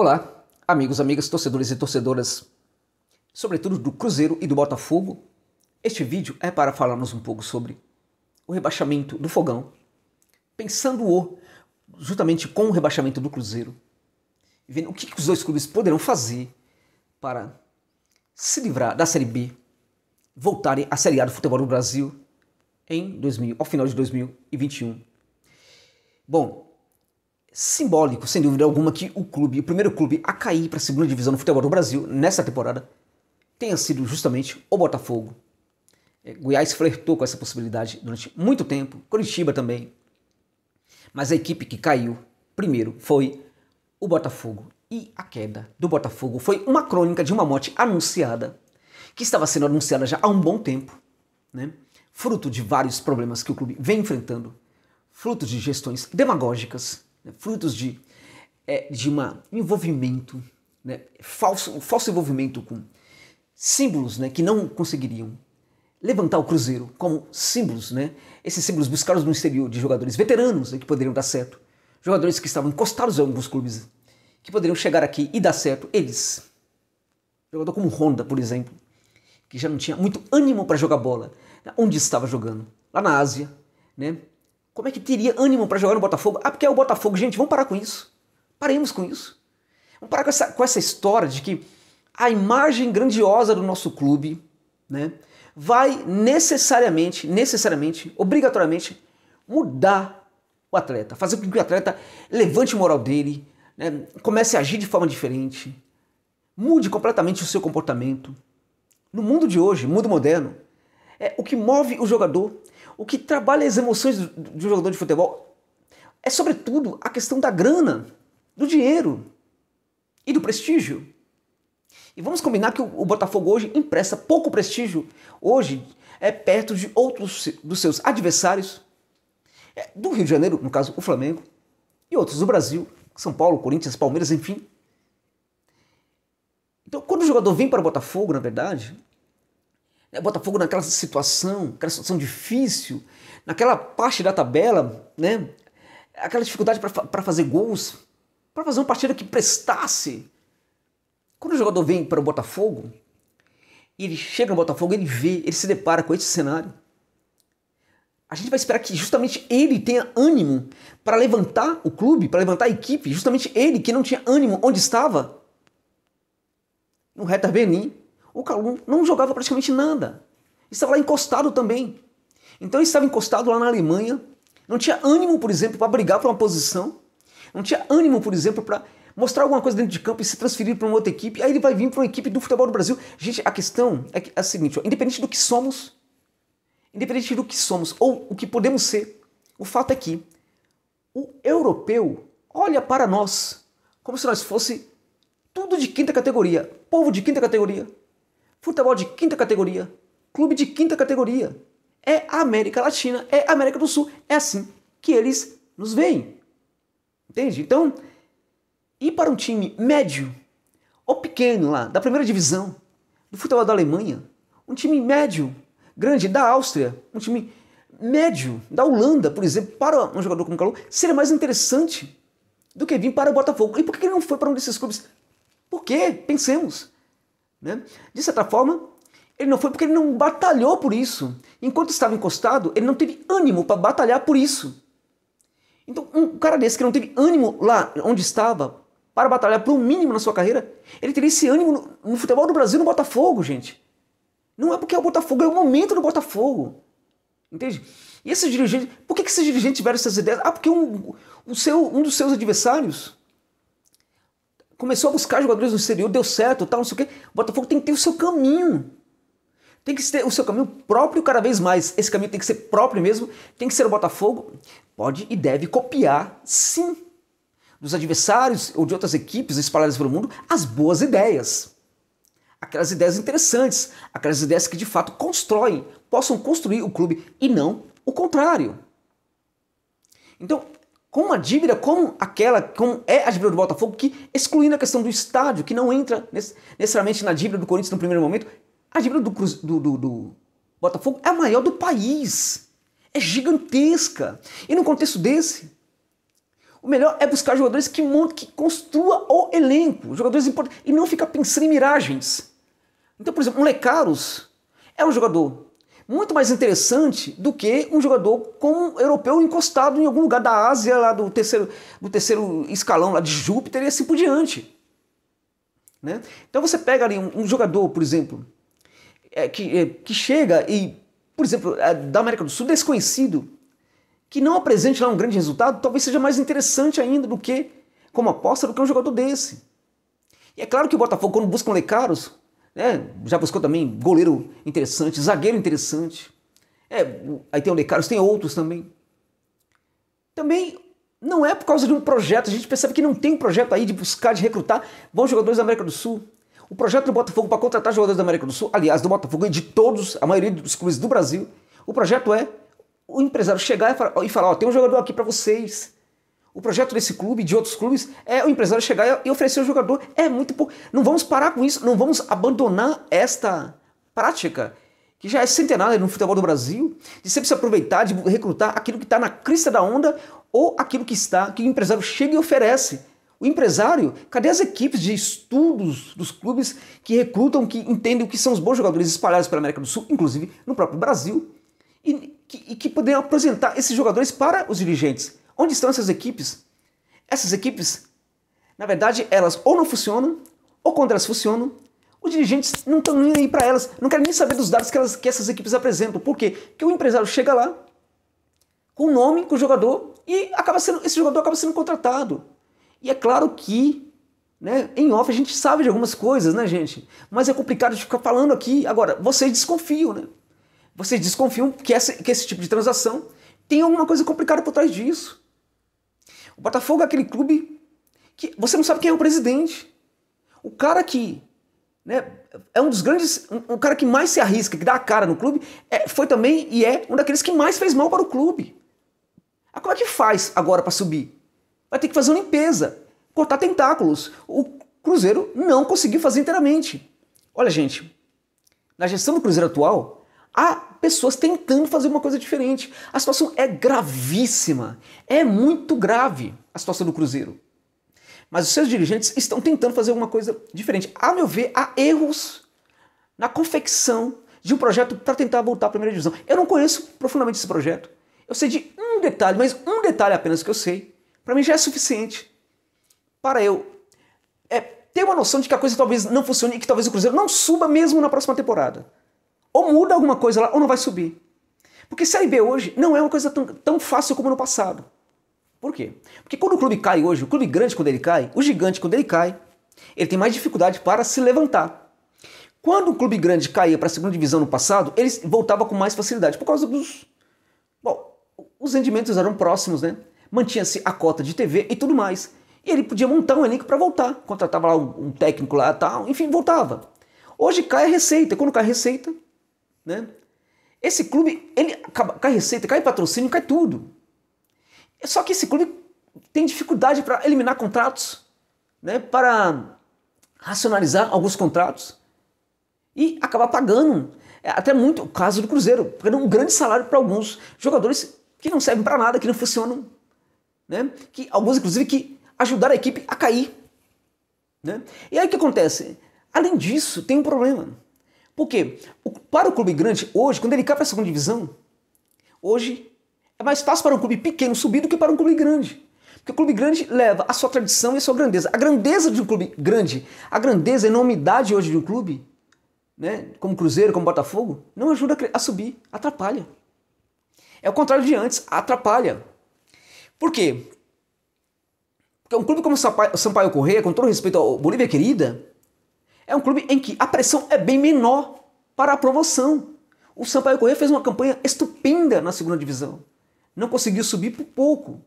Olá, amigos, amigas, torcedores e torcedoras, sobretudo do Cruzeiro e do Botafogo. Este vídeo é para falarmos um pouco sobre o rebaixamento do Fogão, pensando justamente com o rebaixamento do Cruzeiro, e vendo o que os dois clubes poderão fazer para se livrar da Série B, voltarem à Série A do futebol do Brasil ao final de 2021. Bom, simbólico, sem dúvida alguma, que o primeiro clube a cair para a segunda divisão do futebol do Brasil nessa temporada tenha sido justamente o Botafogo. Goiás flertou com essa possibilidade durante muito tempo, Curitiba também. Mas a equipe que caiu primeiro foi o Botafogo. E a queda do Botafogo foi uma crônica de uma morte anunciada, que estava sendo anunciada já há um bom tempo, né? Fruto de vários problemas que o clube vem enfrentando, frutos de gestões demagógicas, frutos de um envolvimento, né, falso envolvimento com símbolos, né, que não conseguiriam levantar o Cruzeiro como símbolos, né, esses símbolos buscados no exterior de jogadores veteranos, né, que poderiam dar certo, jogadores que estavam encostados em alguns clubes que poderiam chegar aqui e dar certo, eles, jogador como Honda, por exemplo, que já não tinha muito ânimo para jogar bola, onde estava jogando, lá na Ásia, né? Como é que teria ânimo para jogar no Botafogo? Ah, porque é o Botafogo. Gente, vamos parar com isso. Paremos com isso. Vamos parar com essa história de que a imagem grandiosa do nosso clube, né, vai necessariamente, obrigatoriamente, mudar o atleta. Fazer com que o atleta levante o moral dele, né, comece a agir de forma diferente, mude completamente o seu comportamento. No mundo de hoje, mundo moderno, o que move o jogador, o que trabalha as emoções do jogador de futebol é, sobretudo, a questão da grana, do dinheiro e do prestígio. E vamos combinar que o Botafogo hoje empresta pouco prestígio, hoje perto de outros dos seus adversários, do Rio de Janeiro, no caso o Flamengo, e outros do Brasil, São Paulo, Corinthians, Palmeiras, enfim. Então, quando o jogador vem para o Botafogo, na verdade, o Botafogo naquela situação difícil, naquela parte da tabela, né, aquela dificuldade para fazer gols, para fazer uma partida que prestasse. Quando o jogador vem para o Botafogo, ele chega no Botafogo, ele se depara com esse cenário. A gente vai esperar que justamente ele tenha ânimo para levantar o clube, para levantar a equipe, justamente ele que não tinha ânimo onde estava. No Hertha Berlim, o Kalou não jogava praticamente nada. Estava lá encostado também. Então ele estava encostado lá na Alemanha, não tinha ânimo, por exemplo, para brigar por uma posição, não tinha ânimo, por exemplo, para mostrar alguma coisa dentro de campo e se transferir para uma outra equipe, aí ele vai vir para uma equipe do futebol do Brasil. Gente, a questão é a seguinte, independente do que somos ou o que podemos ser, o fato é que o europeu olha para nós como se nós fosse tudo de quinta categoria, povo de quinta categoria, futebol de quinta categoria, clube de quinta categoria. É a América Latina, é a América do Sul, é assim que eles nos veem. Entende? Então, ir para um time médio ou pequeno lá, da primeira divisão, do futebol da Alemanha, um time médio, grande da Áustria, um time médio da Holanda, por exemplo, para um jogador como o Kalou, seria mais interessante do que vir para o Botafogo. E por que ele não foi para um desses clubes? Por quê? Pensemos. Né? De certa forma, ele não foi porque ele não batalhou por isso. Enquanto estava encostado, ele não teve ânimo para batalhar por isso. Então, um cara desse que não teve ânimo lá onde estava para batalhar por um mínimo na sua carreira, ele teria esse ânimo no futebol do Brasil, no Botafogo, gente. Não é porque é o Botafogo, é o momento do Botafogo. Entende? E esses dirigentes, por que esses dirigentes tiveram essas ideias? Ah, porque um dos seus adversários começou a buscar jogadores no exterior, deu certo, tal, não sei o quê. O Botafogo tem que ter o seu caminho. Tem que ter o seu caminho próprio cada vez mais. Esse caminho tem que ser próprio mesmo, tem que ser o Botafogo. Pode e deve copiar, sim, dos adversários ou de outras equipes espalhadas pelo mundo, as boas ideias. Aquelas ideias interessantes, aquelas ideias que de fato possam construir o clube e não o contrário. Então, com uma dívida como é a dívida do Botafogo, que excluindo a questão do estádio, que não entra necessariamente na dívida do Corinthians no primeiro momento, a dívida do Botafogo é a maior do país. É gigantesca. E num contexto desse, O melhor é buscar jogadores que montam, que construa o elenco, jogadores importantes, e não ficar pensando em miragens. Então, por exemplo, um Lecaros é um jogador muito mais interessante do que um jogador como um europeu encostado em algum lugar da Ásia, lá do terceiro escalão lá de Júpiter e assim por diante. Né? Então você pega ali um jogador, por exemplo, que chega e, por exemplo, da América do Sul, desconhecido, que não apresente lá um grande resultado, talvez seja mais interessante ainda do que, como aposta, do que um jogador desse. E é claro que o Botafogo, quando busca um Lecaros, já buscou também goleiro interessante, zagueiro interessante. Aí tem o Lecaros, tem outros também. Também não é por causa de um projeto, a gente percebe que não tem um projeto aí de buscar, de recrutar bons jogadores da América do Sul. O projeto do Botafogo para contratar jogadores da América do Sul, aliás, do Botafogo e de todos, a maioria dos clubes do Brasil, o projeto é o empresário chegar e falar, tem um jogador aqui para vocês. O projeto desse clube, de outros clubes, é o empresário chegar e oferecer o jogador. É muito pouco. Não vamos parar com isso, não vamos abandonar esta prática, que já é centenária no futebol do Brasil, de sempre se aproveitar, de recrutar aquilo que está na crista da onda ou aquilo que o empresário chega e oferece. O empresário, cadê as equipes de estudos dos clubes que recrutam, que entendem o que são os bons jogadores espalhados pela América do Sul, inclusive no próprio Brasil, e que poderiam apresentar esses jogadores para os dirigentes? Onde estão essas equipes? Essas equipes, na verdade, elas ou não funcionam, ou quando elas funcionam, os dirigentes não estão nem aí para elas, não querem nem saber dos dados que essas equipes apresentam. Por quê? Porque o empresário chega lá, com o nome, com o jogador, e esse jogador acaba sendo contratado. E é claro que, em off a gente sabe de algumas coisas, né, gente? Mas é complicado de ficar falando aqui. Agora, vocês desconfiam, né? Vocês desconfiam que esse tipo de transação tem alguma coisa complicada por trás disso. O Botafogo é aquele clube que você não sabe quem é o presidente. O cara que é um dos grandes, um cara que mais se arrisca, que dá a cara no clube, foi também e é um daqueles que mais fez mal para o clube. Como é que faz agora para subir? Vai ter que fazer uma limpeza, cortar tentáculos. O Cruzeiro não conseguiu fazer inteiramente. Olha, gente, na gestão do Cruzeiro atual, há pessoas tentando fazer uma coisa diferente. A situação é gravíssima, é muito grave a situação do Cruzeiro. Mas os seus dirigentes estão tentando fazer uma coisa diferente. A meu ver, há erros na confecção de um projeto para tentar voltar à primeira divisão. Eu não conheço profundamente esse projeto. Eu sei de um detalhe, mas um detalhe apenas que eu sei, para mim já é suficiente para eu ter uma noção de que a coisa talvez não funcione e que talvez o Cruzeiro não suba mesmo na próxima temporada. Ou muda alguma coisa lá, ou não vai subir. Porque Série B hoje não é uma coisa tão fácil como no passado. Por quê? Porque quando o clube cai hoje, o clube grande quando ele cai, o gigante quando ele cai, ele tem mais dificuldade para se levantar. Quando o clube grande caía para a segunda divisão no passado, ele voltava com mais facilidade, por causa dos... Bom, os rendimentos eram próximos, né? Mantinha-se a cota de TV e tudo mais. E ele podia montar um elenco para voltar. Contratava lá um técnico lá e tal, enfim, voltava. Hoje cai a receita. Quando cai a receita, esse clube, cai receita, cai patrocínio, cai tudo. Só que esse clube tem dificuldade para eliminar contratos, para racionalizar alguns contratos e acabar pagando, até muito o caso do Cruzeiro, pagando um grande salário para alguns jogadores que não servem para nada, que não funcionam, que alguns inclusive que ajudaram a equipe a cair. E aí o que acontece? Além disso, tem um problema. Por quê? Para o clube grande, hoje, quando ele cai para a segunda divisão, hoje é mais fácil para um clube pequeno subir do que para um clube grande. Porque o clube grande leva a sua tradição e a sua grandeza. A grandeza de um clube grande, a grandeza e a enormidade hoje de um clube, como Cruzeiro, como Botafogo, não ajuda a subir, atrapalha. É o contrário de antes, atrapalha. Por quê? Porque um clube como o Sampaio Corrêa, com todo respeito ao Bolívia Querida, é um clube em que a pressão é bem menor para a promoção. O Sampaio Corrêa fez uma campanha estupenda na segunda divisão. Não conseguiu subir por pouco.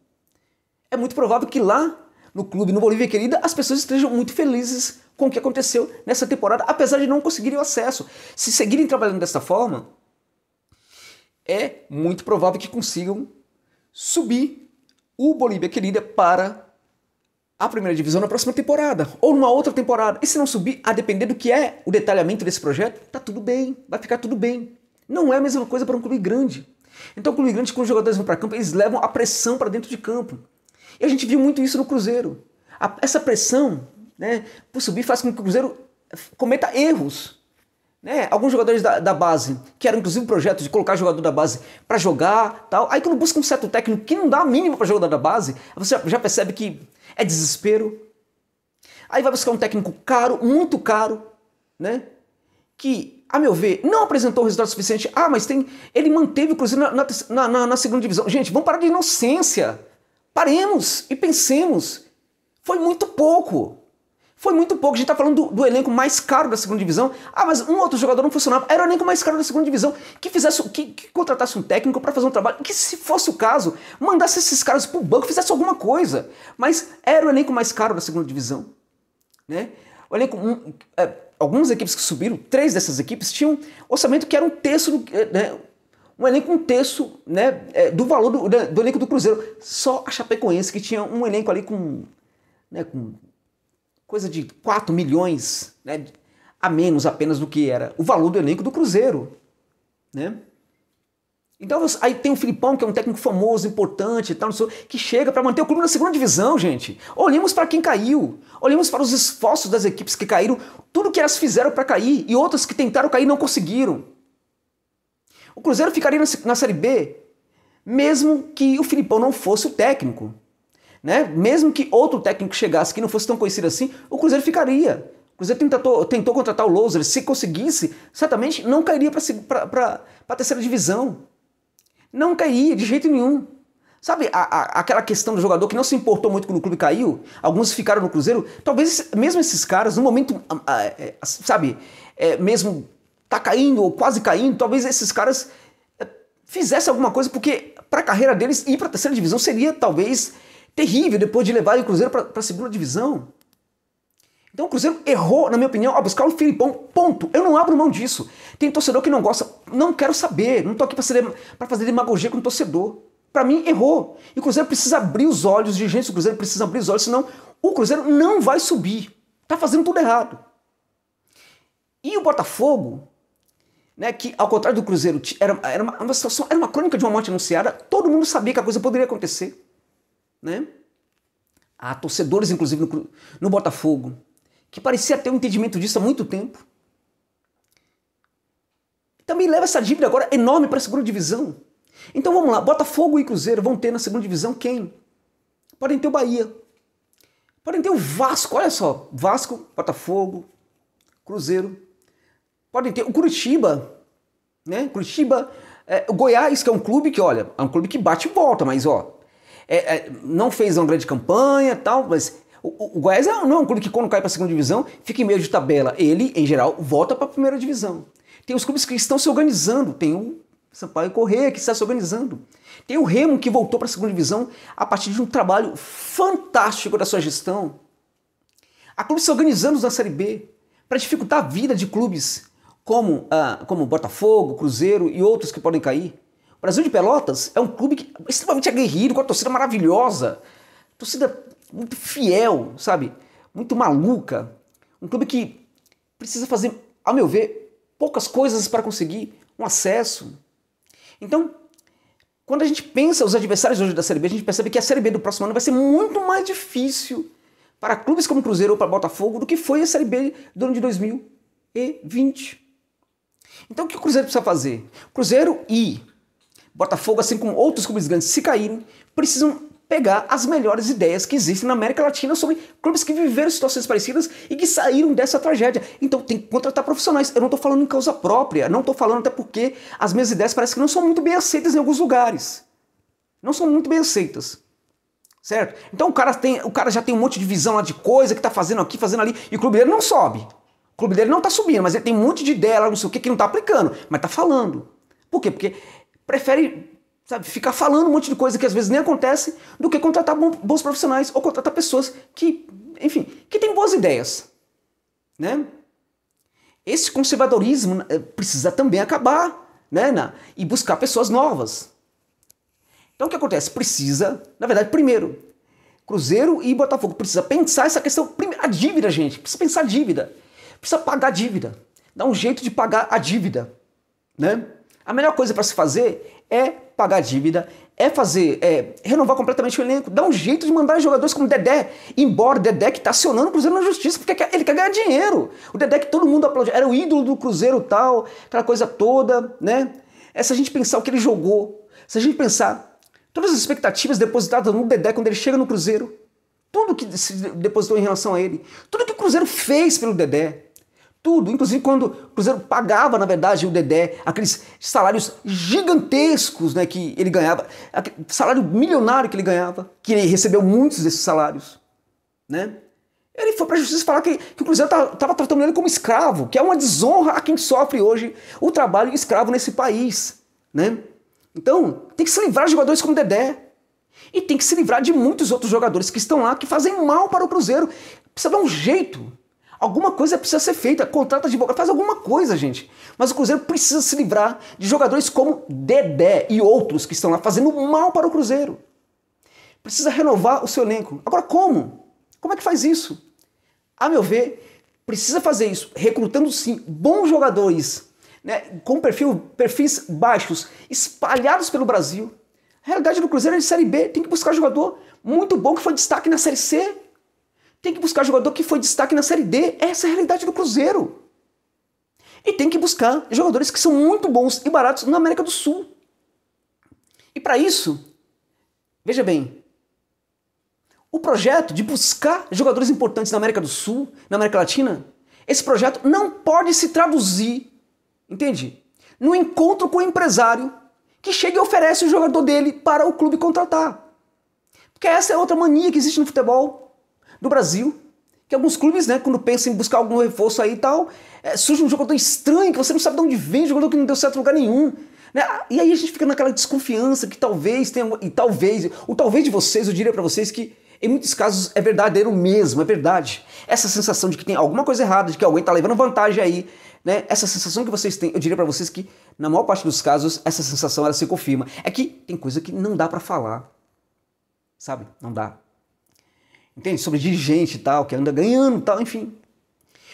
É muito provável que lá no clube, no Bolívia Querida, as pessoas estejam muito felizes com o que aconteceu nessa temporada, apesar de não conseguirem o acesso. Se seguirem trabalhando dessa forma, é muito provável que consigam subir o Bolívia Querida para a primeira divisão na próxima temporada, ou numa outra temporada. E se não subir, a depender do que é o detalhamento desse projeto, tá tudo bem, vai ficar tudo bem. Não é a mesma coisa para um clube grande. Então o clube grande, quando os jogadores vão para campo, eles levam a pressão para dentro de campo. E a gente viu muito isso no Cruzeiro. Essa pressão, né, por subir faz com que o Cruzeiro cometa erros. Né? Alguns jogadores da base, que era inclusive um projeto de colocar jogador da base para jogar, tal. Aí quando busca um certo técnico que não dá a mínima para jogador da base, você já percebe que é desespero. Aí vai buscar um técnico caro, muito caro, né? Que, a meu ver, não apresentou o resultado suficiente. Ah, mas ele manteve o Cruzeiro na segunda divisão. Gente, vamos parar de inocência. Paremos e pensemos. Foi muito pouco. Foi muito pouco. A gente está falando do elenco mais caro da segunda divisão. Ah, mas um outro jogador não funcionava. Era o elenco mais caro da segunda divisão. Que contratasse um técnico para fazer um trabalho. Que, se fosse o caso, mandasse esses caras para o banco, fizesse alguma coisa. Mas era o elenco mais caro da segunda divisão. Né? O elenco, algumas equipes que subiram, 3 dessas equipes, tinham orçamento que era um terço, né? Um elenco um terço, né, do valor do elenco do Cruzeiro. Só a Chapecoense, que tinha um elenco ali com coisa de 4 milhões, né, a menos apenas do que era o valor do elenco do Cruzeiro. Né? Então aí tem o Filipão, que é um técnico famoso, importante, e tal, que chega para manter o clube na segunda divisão, gente. Olhemos para quem caiu, olhemos para os esforços das equipes que caíram, tudo que elas fizeram para cair, e outras que tentaram cair e não conseguiram. O Cruzeiro ficaria na Série B, mesmo que o Filipão não fosse o técnico. Né? Mesmo que outro técnico chegasse que não fosse tão conhecido assim, o Cruzeiro ficaria. O Cruzeiro tentou contratar o Loser, se conseguisse, certamente não cairia para a terceira divisão. Não cairia de jeito nenhum. Sabe aquela questão do jogador que não se importou muito quando o clube caiu? Alguns ficaram no Cruzeiro. Talvez mesmo esses caras, no momento, sabe, mesmo tá caindo ou quase caindo, talvez esses caras fizessem alguma coisa, porque para a carreira deles ir para a terceira divisão seria talvez terrível depois de levar o Cruzeiro para a segunda divisão. Então o Cruzeiro errou, na minha opinião, ao buscar o Filipão, ponto. Eu não abro mão disso. Tem torcedor que não gosta, não quero saber, não estou aqui para fazer demagogia com o torcedor. Para mim, errou. E o Cruzeiro precisa abrir os olhos, os dirigentes do Cruzeiro precisam abrir os olhos, senão o Cruzeiro não vai subir. Está fazendo tudo errado. E o Botafogo, né, que ao contrário do Cruzeiro, era uma situação, era uma crônica de uma morte anunciada, todo mundo sabia que a coisa poderia acontecer. Né? Há torcedores, inclusive, no Botafogo, que parecia ter um entendimento disso há muito tempo. Também leva essa dívida agora enorme para a segunda divisão. Então vamos lá, Botafogo e Cruzeiro vão ter na segunda divisão quem? Podem ter o Bahia. Podem ter o Vasco, olha só. Vasco, Botafogo, Cruzeiro. Podem ter o Curitiba. Né? Curitiba, o Goiás, que é um clube que, olha, é um clube que bate e volta, mas ó, não fez uma grande campanha, tal, mas o Goiás não é um clube que quando cai para a segunda divisão fica em meio de tabela. Ele, em geral, volta para a primeira divisão. Tem os clubes que estão se organizando. Tem o Sampaio Corrêa que está se organizando. Tem o Remo que voltou para a segunda divisão a partir de um trabalho fantástico da sua gestão. Há clubes se organizando na Série B para dificultar a vida de clubes como Botafogo, Cruzeiro e outros que podem cair. O Brasil de Pelotas é um clube extremamente aguerrido, com a torcida maravilhosa, torcida muito fiel, sabe? Muito maluca. Um clube que precisa fazer, ao meu ver, poucas coisas para conseguir um acesso. Então, quando a gente pensa os adversários hoje da Série B, a gente percebe que a Série B do próximo ano vai ser muito mais difícil para clubes como Cruzeiro ou para Botafogo do que foi a Série B do ano de 2020. Então, o que o Cruzeiro precisa fazer? Cruzeiro e Botafogo, assim como outros clubes grandes, se caírem, precisam pegar as melhores ideias que existem na América Latina sobre clubes que viveram situações parecidas e que saíram dessa tragédia. Então tem que contratar profissionais. Eu não estou falando em causa própria, não estou falando até porque as minhas ideias parecem que não são muito bem aceitas em alguns lugares. Não são muito bem aceitas. Certo? Então o cara já tem um monte de visão lá de coisa que está fazendo aqui, fazendo ali, e o clube dele não sobe. O clube dele não está subindo, mas ele tem um monte de ideia lá, não sei o que não está aplicando, mas está falando. Por quê? Porque prefere, sabe, ficar falando um monte de coisa que às vezes nem acontece, do que contratar bons profissionais ou contratar pessoas que, enfim, que têm boas ideias. Né? Esse conservadorismo precisa também acabar, né? E buscar pessoas novas. Então o que acontece? Precisa, na verdade, primeiro, Cruzeiro e Botafogo precisa pensar essa questão, a dívida, gente, precisa pensar a dívida, precisa pagar a dívida, dar um jeito de pagar a dívida, né? A melhor coisa para se fazer é pagar a dívida, renovar completamente o elenco, dar um jeito de mandar jogadores como Dedé embora. Dedé que tá acionando o Cruzeiro na justiça porque ele quer ganhar dinheiro. O Dedé que todo mundo aplaudia, era o ídolo do Cruzeiro tal, aquela coisa toda, né? Se a gente pensar o que ele jogou, se a gente pensar todas as expectativas depositadas no Dedé quando ele chega no Cruzeiro, tudo que se depositou em relação a ele, tudo que o Cruzeiro fez pelo Dedé, tudo, inclusive quando o Cruzeiro pagava, na verdade, o Dedé, aqueles salários gigantescos, né, que ele ganhava, salário milionário que ele ganhava, que ele recebeu muitos desses salários, né? Ele foi para a justiça falar que o Cruzeiro estava tratando ele como escravo, que é uma desonra a quem sofre hoje o trabalho escravo nesse país, né? Então, tem que se livrar de jogadores como Dedé. E tem que se livrar de muitos outros jogadores que estão lá, que fazem mal para o Cruzeiro. Precisa dar um jeito. Alguma coisa precisa ser feita. Contrata advogado, faz alguma coisa, gente. Mas o Cruzeiro precisa se livrar de jogadores como Dedé e outros que estão lá fazendo mal para o Cruzeiro. Precisa renovar o seu elenco. Agora, como? Como é que faz isso? A meu ver, precisa fazer isso recrutando, sim, bons jogadores, né, com perfis baixos, espalhados pelo Brasil. A realidade do Cruzeiro é de Série B. Tem que buscar jogador muito bom que foi destaque na Série C. Tem que buscar jogador que foi destaque na Série D. Essa é a realidade do Cruzeiro. E tem que buscar jogadores que são muito bons e baratos na América do Sul. E para isso, veja bem, o projeto de buscar jogadores importantes na América do Sul, na América Latina, esse projeto não pode se traduzir, entende? No encontro com o empresário que chega e oferece o jogador dele para o clube contratar. Porque essa é outra mania que existe no futebol do Brasil, que alguns clubes, né, quando pensam em buscar algum reforço aí e tal, surge um jogador estranho, que você não sabe de onde vem, um jogador que não deu certo em lugar nenhum. Né? E aí a gente fica naquela desconfiança que talvez tenha, e talvez, o talvez de vocês, eu diria para vocês que em muitos casos é verdadeiro mesmo, é verdade. Essa sensação de que tem alguma coisa errada, de que alguém está levando vantagem aí, né? Essa sensação que vocês têm, eu diria para vocês que na maior parte dos casos essa sensação ela se confirma. É que tem coisa que não dá para falar, sabe? Não dá. Entende? Sobre dirigente e tal, que anda ganhando e tal, enfim.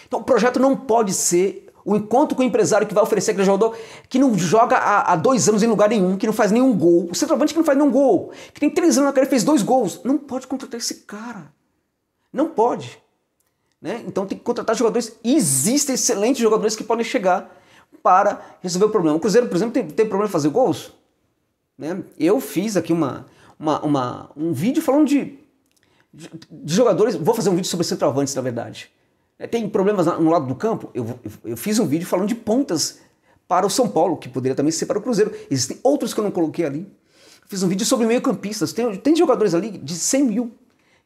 Então o projeto não pode ser o encontro com o empresário que vai oferecer aquele jogador que não joga há 2 anos em lugar nenhum, que não faz nenhum gol. O centroavante que não faz nenhum gol, que tem 3 anos na carreira e fez 2 gols. Não pode contratar esse cara. Não pode. Né? Então tem que contratar jogadores. E existem excelentes jogadores que podem chegar para resolver o problema. O Cruzeiro, por exemplo, tem problema de fazer gols. Né? Eu fiz aqui um vídeo falando de jogadores. Vou fazer um vídeo sobre centroavantes, na verdade. Tem problemas no lado do campo? Eu fiz um vídeo falando de pontas para o São Paulo, que poderia também ser para o Cruzeiro. Existem outros que eu não coloquei ali. Fiz um vídeo sobre meio-campistas. Tem jogadores ali de 100 mil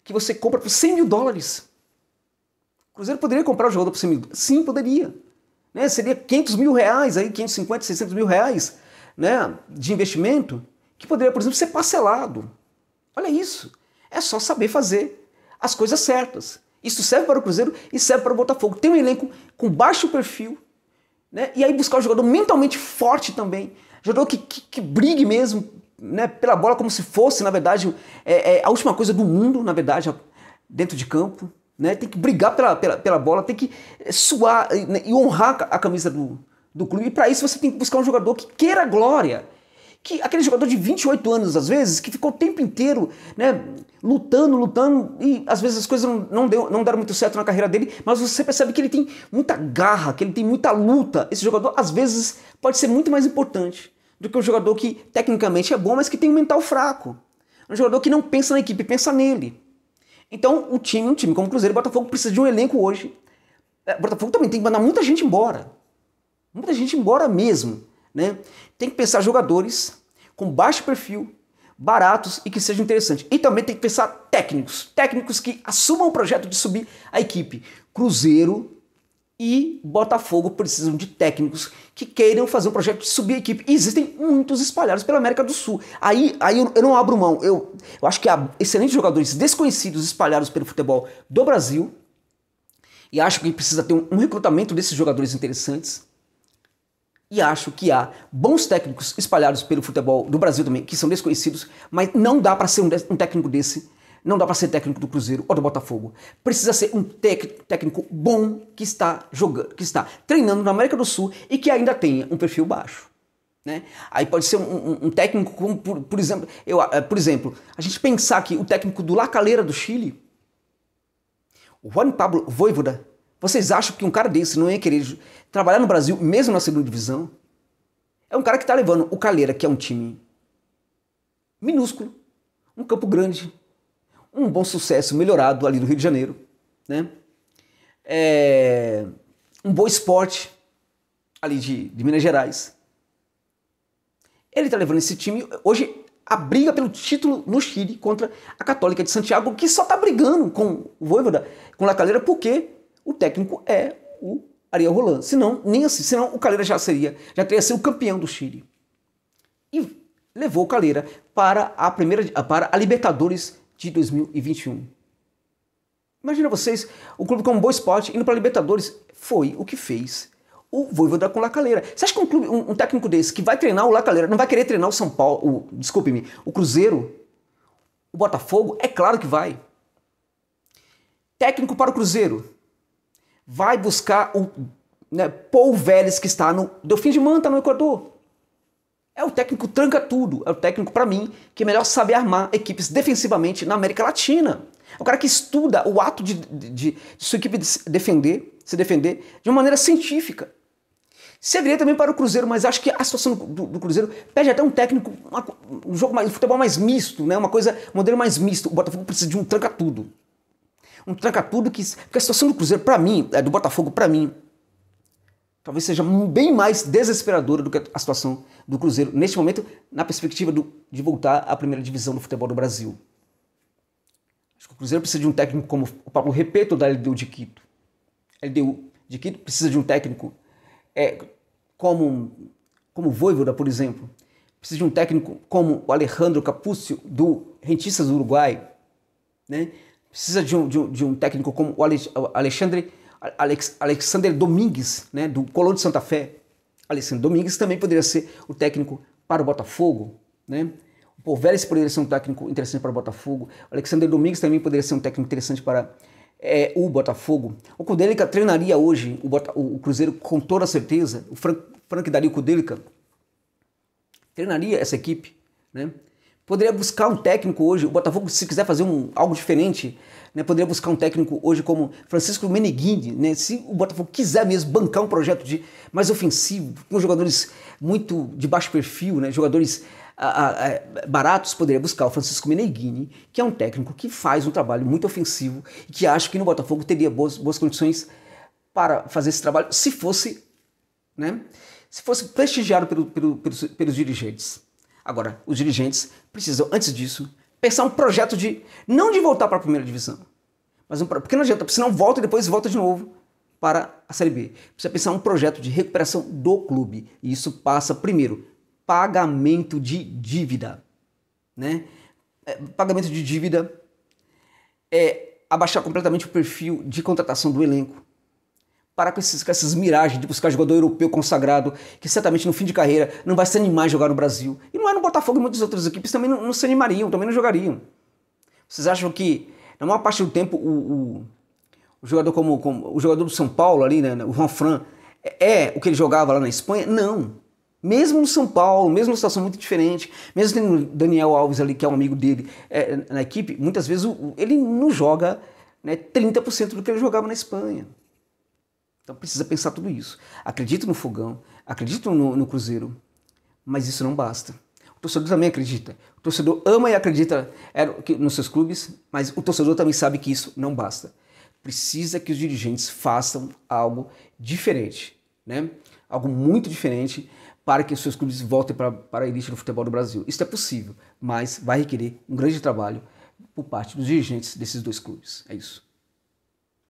que você compra por 100 mil dólares. O Cruzeiro poderia comprar o jogador por 100 mil? Sim, poderia. Né? Seria 500 mil reais, aí, 550, 600 mil reais, né, de investimento, que poderia, por exemplo, ser parcelado. Olha isso. É só saber fazer as coisas certas. Isso serve para o Cruzeiro e serve para o Botafogo. Tem um elenco com baixo perfil, né? E aí buscar um jogador mentalmente forte também. Jogador que brigue mesmo, né, pela bola como se fosse, na verdade, a última coisa do mundo, na verdade, dentro de campo. Né? Tem que brigar pela bola, tem que suar, né, e honrar a camisa do clube. E para isso você tem que buscar um jogador que queira glória. Aquele jogador de 28 anos, às vezes, que ficou o tempo inteiro, né, lutando, e às vezes as coisas não deram muito certo na carreira dele, mas você percebe que ele tem muita garra, que ele tem muita luta. Esse jogador, às vezes, pode ser muito mais importante do que um jogador que tecnicamente é bom, mas que tem um mental fraco. Um jogador que não pensa na equipe, pensa nele. Então, um time como o Cruzeiro e o Botafogo precisa de um elenco hoje. O Botafogo também tem que mandar muita gente embora. Muita gente embora mesmo. Né? Tem que pensar jogadores com baixo perfil, baratos e que sejam interessantes. E também tem que pensar técnicos que assumam o projeto de subir a equipe. Cruzeiro e Botafogo precisam de técnicos que queiram fazer um projeto de subir a equipe. E existem muitos espalhados pela América do Sul. Aí eu não abro mão. Eu acho que há excelentes jogadores desconhecidos espalhados pelo futebol do Brasil. E acho que precisa ter um recrutamento desses jogadores interessantes. E acho que há bons técnicos espalhados pelo futebol do Brasil também, que são desconhecidos, mas não dá para ser um técnico desse, não dá para ser técnico do Cruzeiro ou do Botafogo. Precisa ser um técnico bom que está jogando, que está treinando na América do Sul e que ainda tenha um perfil baixo. né? Aí pode ser um técnico como, por exemplo, a gente pensar que o técnico do La Calera do Chile, o Juan Pablo Vojvoda, vocês acham que um cara desse não ia querer trabalhar no Brasil, mesmo na segunda divisão? É um cara que está levando o Calera, que é um time minúsculo, um campo grande, um bom sucesso melhorado ali do Rio de Janeiro, né? Um bom esporte ali de Minas Gerais. Ele está levando esse time, hoje, a briga pelo título no Chile contra a Católica de Santiago, que só está brigando com o Vojvoda, com o La Calera, porque o técnico é o Ariel Holan. Senão, nem assim, senão o Calera já teria sido o campeão do Chile. E levou o Calera para a Libertadores de 2021. Imagina vocês, o clube como Boa Esporte indo para a Libertadores, foi o que fez o Vojvoda com o La Calera. Você acha que um técnico desse que vai treinar o La Calera não vai querer treinar o São Paulo, o Cruzeiro, o Botafogo? É claro que vai. Técnico para o Cruzeiro vai buscar o Paul Vélez, que está no Delfim de Manta, no Equador. É o técnico tranca tudo. É o técnico, para mim, que melhor sabe armar equipes defensivamente na América Latina. É o cara que estuda o ato de sua equipe se defender de uma maneira científica. Serviria também para o Cruzeiro, mas acho que a situação do Cruzeiro pede até um técnico, um jogo mais, um futebol mais misto, né? Um modelo mais misto. O Botafogo precisa de um tranca-tudo. Um tranca-tudo porque a situação do Cruzeiro, para mim, do Botafogo, para mim, talvez seja bem mais desesperadora do que a situação do Cruzeiro, neste momento, na perspectiva de voltar à primeira divisão do futebol do Brasil. Acho que o Cruzeiro precisa de um técnico como o Pablo Repetto, da LDU de Quito. LDU de Quito precisa de um técnico como o Vojvoda, por exemplo. Precisa de um técnico como o Alejandro Capuzzo, do Rentistas do Uruguai. Né? Precisa de um técnico como o Alexander Domingues, né, do Colón de Santa Fé. Alexander Domingues também poderia ser o técnico para o Botafogo. Né? O Paul Vélez poderia ser um técnico interessante para o Botafogo. O Alexander Domingues também poderia ser um técnico interessante para o Botafogo. O Kudelica treinaria hoje o Cruzeiro com toda certeza. O Frank Dario Kudelica treinaria essa equipe. Né? Poderia buscar um técnico hoje, o Botafogo, se quiser fazer algo diferente, né, poderia buscar um técnico hoje como Francisco Meneghini, né, se o Botafogo quiser mesmo bancar um projeto mais ofensivo, com jogadores muito de baixo perfil, né, jogadores baratos, poderia buscar o Francisco Meneghini, que é um técnico que faz um trabalho muito ofensivo e que acho que no Botafogo teria boas condições para fazer esse trabalho, se fosse prestigiado pelos dirigentes. Agora, os dirigentes precisam, antes disso, pensar um projeto não de voltar para a primeira divisão, mas porque não adianta, senão volta e depois volta de novo para a Série B. Precisa pensar um projeto de recuperação do clube. E isso passa, primeiro, pagamento de dívida. Né? Pagamento de dívida é abaixar completamente o perfil de contratação do elenco. Parar com essas miragens de buscar jogador europeu consagrado, que certamente no fim de carreira não vai se animar a jogar no Brasil. E não é no Botafogo e muitas outras equipes também não se animariam, também não jogariam. Vocês acham que, na maior parte do tempo, o jogador o jogador do São Paulo ali, né, o Juan Fran, é o que ele jogava lá na Espanha? Não. Mesmo no São Paulo, mesmo numa situação muito diferente, mesmo tendo o Daniel Alves ali, que é um amigo dele na equipe, muitas vezes ele não joga 30% do que ele jogava na Espanha. Então precisa pensar tudo isso. Acredito no Fogão, acredito no Cruzeiro, mas isso não basta. O torcedor também acredita. O torcedor ama e acredita nos seus clubes, mas o torcedor também sabe que isso não basta. Precisa que os dirigentes façam algo diferente, né? Algo muito diferente para que os seus clubes voltem para a elite do futebol do Brasil. Isso é possível, mas vai requerer um grande trabalho por parte dos dirigentes desses dois clubes. É isso.